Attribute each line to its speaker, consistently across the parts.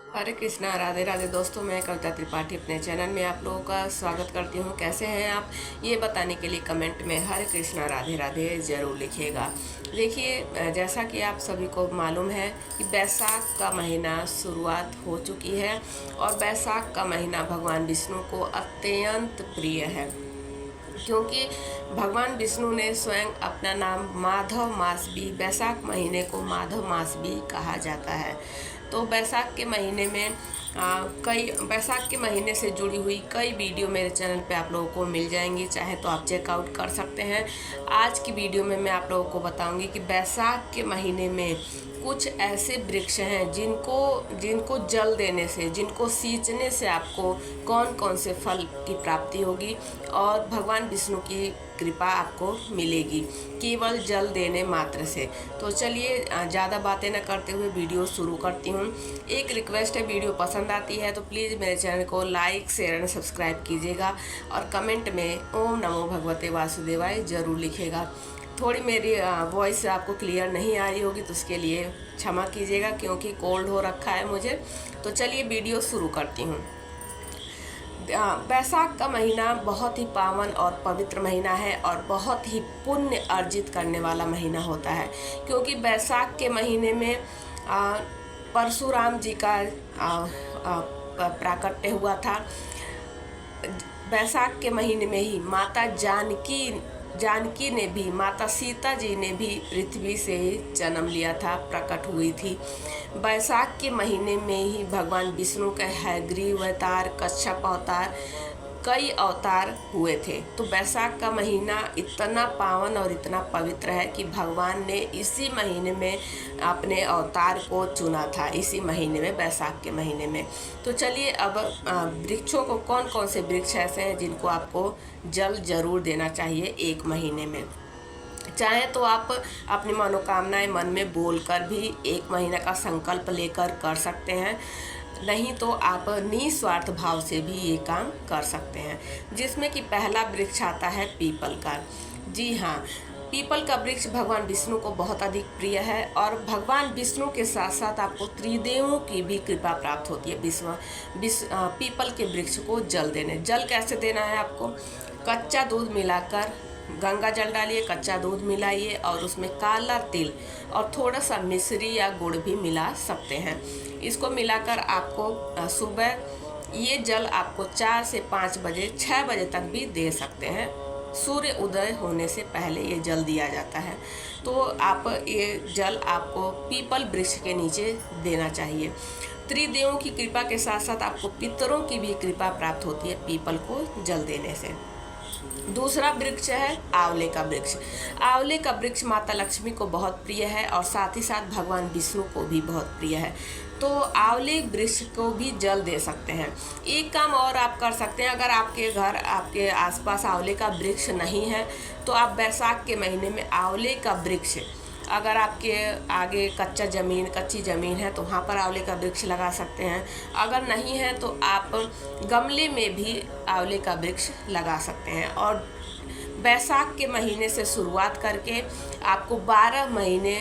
Speaker 1: हरे कृष्णा, राधे राधे दोस्तों। मैं कविता त्रिपाठी अपने चैनल में आप लोगों का स्वागत करती हूँ। कैसे हैं आप, ये बताने के लिए कमेंट में हरे कृष्णा राधे राधे ज़रूर लिखिएगा। देखिए, जैसा कि आप सभी को मालूम है कि बैसाख का महीना शुरुआत हो चुकी है और बैसाख का महीना भगवान विष्णु को अत्यंत प्रिय है, क्योंकि भगवान विष्णु ने स्वयं अपना नाम माधव मास भी, बैसाख महीने को माधव मास भी कहा जाता है। तो बैसाख के महीने में बैसाख के महीने से जुड़ी हुई कई वीडियो मेरे चैनल पे आप लोगों को मिल जाएंगी, चाहे तो आप चेकआउट कर सकते हैं। आज की वीडियो में मैं आप लोगों को बताऊंगी कि बैसाख के महीने में कुछ ऐसे वृक्ष हैं जिनको जल देने से, जिनको सींचने से आपको कौन कौन से फल की प्राप्ति होगी और भगवान विष्णु की कृपा आपको मिलेगी केवल जल देने मात्र से। तो चलिए, ज़्यादा बातें न करते हुए वीडियो शुरू करती हूँ। एक रिक्वेस्ट है, वीडियो पसंद आती है तो प्लीज़ मेरे चैनल को लाइक शेयर एंड सब्सक्राइब कीजिएगा और कमेंट में ओम नमो भगवते वासुदेवाय ज़रूर लिखिएगा। थोड़ी मेरी वॉइस आपको क्लियर नहीं आ रही होगी तो उसके लिए क्षमा कीजिएगा, क्योंकि कोल्ड हो रखा है मुझे। तो चलिए वीडियो शुरू करती हूँ। बैसाख का महीना बहुत ही पावन और पवित्र महीना है और बहुत ही पुण्य अर्जित करने वाला महीना होता है, क्योंकि बैसाख के महीने में परशुराम जी का प्राकट्य हुआ था। बैसाख के महीने में ही माता जानकी ने भी, माता सीता जी ने भी पृथ्वी से जन्म लिया था, प्रकट हुई थी। बैसाख के महीने में ही भगवान विष्णु के हयग्रीव अवतार, कच्छप अवतार, कई अवतार हुए थे। तो बैसाख का महीना इतना पावन और इतना पवित्र है कि भगवान ने इसी महीने में अपने अवतार को चुना था, इसी महीने में, बैसाख के महीने में। तो चलिए, अब वृक्षों को, कौन कौन से वृक्ष ऐसे हैं जिनको आपको जल जरूर देना चाहिए एक महीने में। चाहे तो आप अपनी मनोकामनाएं मन में बोलकर भी एक महीने का संकल्प लेकर कर सकते हैं, नहीं तो आप निस्वार्थ भाव से भी ये काम कर सकते हैं। जिसमें कि पहला वृक्ष आता है पीपल का। जी हाँ, पीपल का वृक्ष भगवान विष्णु को बहुत अधिक प्रिय है और भगवान विष्णु के साथ साथ आपको त्रिदेवों की भी कृपा प्राप्त होती है। पीपल के वृक्ष को जल देने, जल कैसे देना है आपको, कच्चा दूध मिलाकर, गंगा जल डालिए, कच्चा दूध मिलाइए और उसमें काला तिल और थोड़ा सा मिश्री या गुड़ भी मिला सकते हैं। इसको मिलाकर आपको सुबह ये जल आपको 4 से 5 बजे, 6 बजे तक भी दे सकते हैं। सूर्य उदय होने से पहले ये जल दिया जाता है। तो आप ये जल आपको पीपल वृक्ष के नीचे देना चाहिए। त्रिदेवों की कृपा के साथ साथ आपको पितरों की भी कृपा प्राप्त होती है पीपल को जल देने से। दूसरा वृक्ष है आंवले का वृक्ष। आंवले का वृक्ष माता लक्ष्मी को बहुत प्रिय है और साथ ही साथ भगवान विष्णु को भी बहुत प्रिय है। तो आंवले वृक्ष को भी जल दे सकते हैं। एक काम और आप कर सकते हैं, अगर आपके घर, आपके आसपास आंवले का वृक्ष नहीं है तो आप बैसाख के महीने में आंवले का वृक्ष, अगर आपके आगे कच्ची ज़मीन है तो वहाँ पर आंवले का वृक्ष लगा सकते हैं। अगर नहीं है तो आप गमले में भी आंवले का वृक्ष लगा सकते हैं। और बैसाख के महीने से शुरुआत करके आपको 12 महीने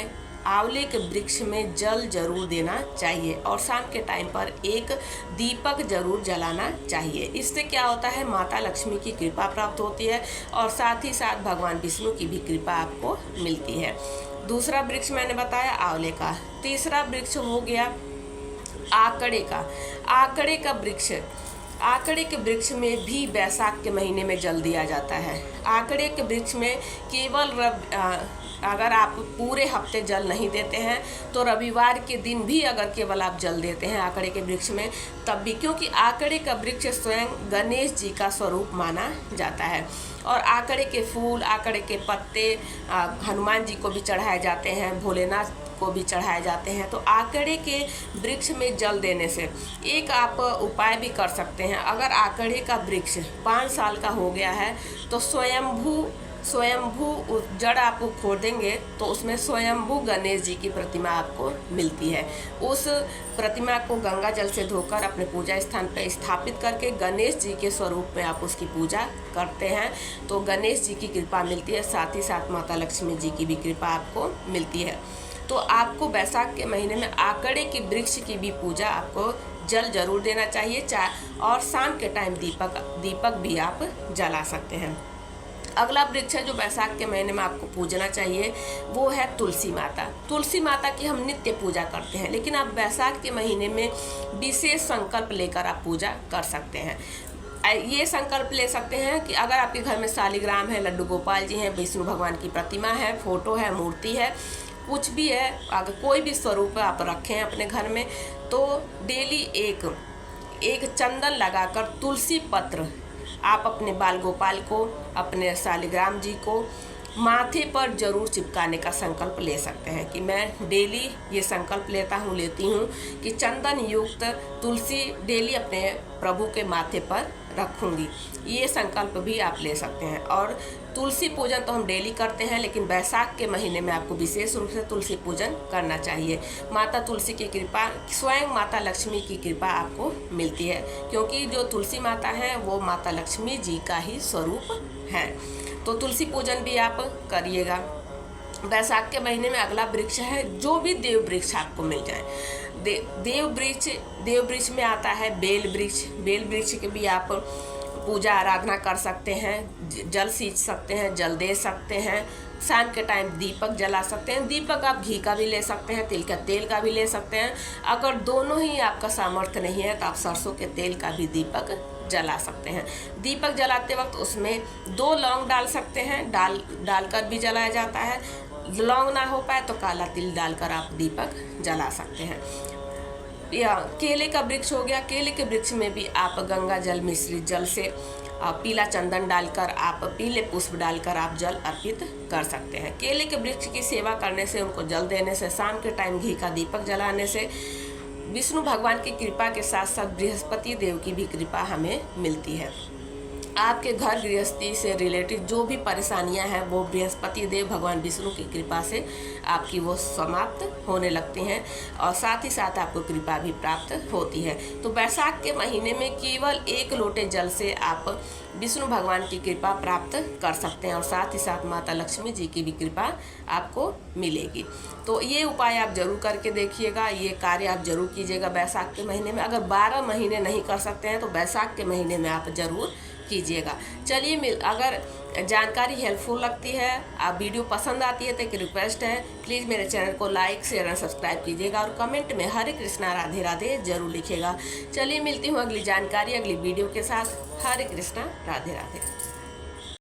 Speaker 1: आंवले के वृक्ष में जल जरूर देना चाहिए और शाम के टाइम पर एक दीपक जरूर जलाना चाहिए। इससे क्या होता है, माता लक्ष्मी की कृपा प्राप्त होती है और साथ ही साथ भगवान विष्णु की भी कृपा आपको मिलती है। दूसरा वृक्ष मैंने बताया आंवले का। तीसरा वृक्ष हो गया आकड़े का। आकड़े का वृक्ष, आकड़े के वृक्ष में भी बैसाख के महीने में जल दिया जाता है। आकड़े के वृक्ष में केवल अगर आप पूरे हफ्ते जल नहीं देते हैं तो रविवार के दिन भी अगर केवल आप जल देते हैं आकड़े के वृक्ष में तब भी, क्योंकि आकड़े का वृक्ष स्वयं गणेश जी का स्वरूप माना जाता है और आकड़े के फूल, आकड़े के पत्ते हनुमान जी को भी चढ़ाए जाते हैं, भोलेनाथ को भी चढ़ाए जाते हैं। तो आकड़े के वृक्ष में जल देने से एक आप उपाय भी कर सकते हैं। अगर आकड़े का वृक्ष 5 साल का हो गया है तो स्वयंभू जड़ आप खोदेंगे तो उसमें स्वयंभू गणेश जी की प्रतिमा आपको मिलती है। उस प्रतिमा को गंगा जल से धोकर अपने पूजा स्थान पर स्थापित करके गणेश जी के स्वरूप में आप उसकी पूजा करते हैं तो गणेश जी की कृपा मिलती है, साथ ही साथ माता लक्ष्मी जी की भी कृपा आपको मिलती है। तो आपको बैसाख के महीने में आकड़े की वृक्ष की भी पूजा आपको जल जरूर देना चाहिए। और शाम के टाइम दीपक भी आप जला सकते हैं। अगला वृक्ष है जो बैसाख के महीने में आपको पूजना चाहिए, वो है तुलसी माता। तुलसी माता की हम नित्य पूजा करते हैं, लेकिन आप बैसाख के महीने में विशेष संकल्प लेकर आप पूजा कर सकते हैं। ये संकल्प ले सकते हैं कि अगर आपके घर में शालिग्राम है, लड्डू गोपाल जी हैं, विष्णु भगवान की प्रतिमा है, फोटो है, मूर्ति है, कुछ भी है, अगर कोई भी स्वरूप आप रखें अपने घर में, तो डेली एक चंदन लगाकर तुलसी पत्र आप अपने बाल गोपाल को, अपने शालिग्राम जी को माथे पर जरूर चिपकाने का संकल्प ले सकते हैं कि मैं डेली ये संकल्प लेती हूँ कि चंदन युक्त तुलसी डेली अपने प्रभु के माथे पर रखूँगी। ये संकल्प भी आप ले सकते हैं। और तुलसी पूजन तो हम डेली करते हैं, लेकिन बैसाख के महीने में आपको विशेष रूप से तुलसी पूजन करना चाहिए। माता तुलसी की कृपा, स्वयं माता लक्ष्मी की कृपा आपको मिलती है, क्योंकि जो तुलसी माता है वो माता लक्ष्मी जी का ही स्वरूप है। तो तुलसी पूजन भी आप करिएगा। बैसाख के महीने में अगला वृक्ष है, जो भी देव वृक्ष आपको मिल जाए। देव वृक्ष में आता है बेल वृक्ष। बेल वृक्ष के भी आप पूजा आराधना कर सकते हैं, जल सींच सकते हैं, जल दे सकते हैं। शाम के टाइम दीपक जला सकते हैं। दीपक आप घी का भी ले सकते हैं, तिल का तेल का भी ले सकते हैं। अगर दोनों ही आपका सामर्थ्य नहीं है तो आप सरसों के तेल का भी दीपक जला सकते हैं। दीपक जलाते वक्त उसमें 2 लौंग डाल सकते हैं, डालकर भी जलाया जाता है। लौंग ना हो पाए तो काला तिल डालकर आप दीपक जला सकते हैं। या केले का वृक्ष हो गया, केले के वृक्ष में भी आप गंगा जल मिश्रित जल से पीला चंदन डालकर, आप पीले पुष्प डालकर आप जल अर्पित कर सकते हैं। केले के वृक्ष की सेवा करने से, उनको जल देने से, शाम के टाइम घी का दीपक जलाने से विष्णु भगवान की कृपा के साथ साथ बृहस्पति देव की भी कृपा हमें मिलती है। आपके घर गृहस्थी से रिलेटेड जो भी परेशानियां हैं वो बृहस्पति देव भगवान विष्णु की कृपा से आपकी वो समाप्त होने लगती हैं, और साथ ही साथ आपको कृपा भी प्राप्त होती है। तो बैसाख के महीने में केवल 1 लोटे जल से आप विष्णु भगवान की कृपा प्राप्त कर सकते हैं, और साथ ही साथ माता लक्ष्मी जी की भी कृपा आपको मिलेगी। तो ये उपाय आप जरूर करके देखिएगा, ये कार्य आप जरूर कीजिएगा बैसाख के महीने में। अगर 12 महीने नहीं कर सकते हैं तो बैसाख के महीने में आप जरूर कीजिएगा। चलिए, अगर जानकारी हेल्पफुल लगती है, आप वीडियो पसंद आती है तो एक रिक्वेस्ट है, प्लीज़ मेरे चैनल को लाइक शेयर और सब्सक्राइब कीजिएगा, और कमेंट में हरे कृष्णा राधे राधे जरूर लिखिएगा। चलिए, मिलती हूँ अगली जानकारी अगली वीडियो के साथ। हरे कृष्णा राधे राधे।